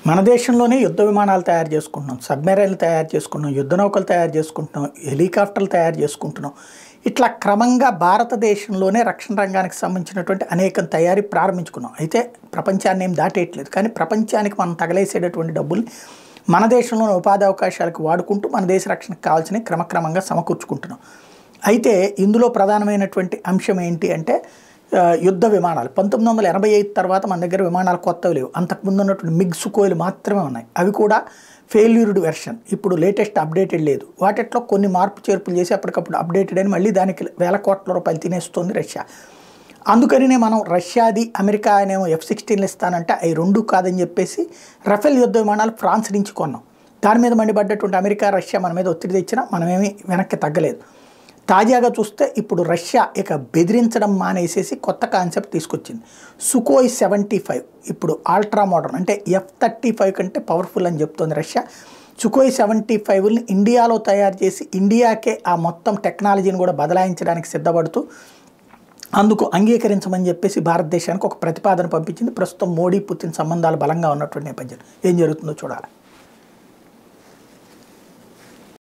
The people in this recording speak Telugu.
మన దేశంలోనే యుద్ధ విమానాలు తయారు చేసుకుంటున్నాం, సబ్మెరైన్లు తయారు చేసుకుంటున్నాం, యుద్ధ నౌకలు తయారు చేసుకుంటున్నాం, హెలికాప్టర్లు తయారు చేసుకుంటున్నాం. ఇట్లా క్రమంగా భారతదేశంలోనే రక్షణ రంగానికి సంబంధించినటువంటి అనేక తయారీ ప్రారంభించుకున్నాం. అయితే ప్రపంచాన్ని ఏం దాటేయట్లేదు, కానీ ప్రపంచానికి మనం తగలేసేటటువంటి డబ్బుల్ని మన దేశంలోని ఉపాధి అవకాశాలకు వాడుకుంటూ మన దేశ రక్షణకు కావాల్సినవి క్రమక్రమంగా సమకూర్చుకుంటున్నాం. అయితే ఇందులో ప్రధానమైనటువంటి అంశం ఏంటి అంటే యుద్ధ విమానాలు. 1985 తర్వాత మన దగ్గర విమానాలు కొత్తవి లేవు. అంతకుముందు ఉన్నటువంటి మిగ్ సుకోయిలు మాత్రమే ఉన్నాయి. అవి కూడా ఫెయిల్యూర్డ్ వెర్షన్, ఇప్పుడు లేటెస్ట్ అప్డేటెడ్ లేదు. వాటిట్లో కొన్ని మార్పు చేర్పులు చేసి అప్పటికప్పుడు అప్డేటెడ్ అని మళ్ళీ దానికి వేల కోట్ల రూపాయలు తినేస్తుంది రష్యా. అందుకనినే మనం రష్యాది అమెరికా అనేమో F-16లు ఇస్తానంటే అవి రెండు కాదని చెప్పేసి రఫేల్ యుద్ధ విమానాలు ఫ్రాన్స్ నుంచి కొన్నాం. దాని మీద మండిపడ్డటువంటి అమెరికా రష్యా మన మీద ఒత్తిడి తెచ్చినా మనమేమీ వెనక్కి తగ్గలేదు. తాజాగా చూస్తే ఇప్పుడు రష్యా ఇక బెదిరించడం మానేసేసి కొత్త కాన్సెప్ట్ తీసుకొచ్చింది. సుకోయ్ 75 ఇప్పుడు అల్ట్రా మోడర్న్, అంటే F-35 కంటే పవర్ఫుల్ అని చెప్తోంది రష్యా. సుకోయ్ 75ని ఇండియాలో తయారు చేసి ఇండియాకే ఆ మొత్తం టెక్నాలజీని కూడా బదలాయించడానికి సిద్ధపడుతూ అందుకు అంగీకరించమని చెప్పేసి భారతదేశానికి ఒక ప్రతిపాదన పంపించింది. ప్రస్తుతం మోడీ పుతిన్ సంబంధాలు బలంగా ఉన్నటువంటి నేపథ్యం ఏం జరుగుతుందో చూడాలి.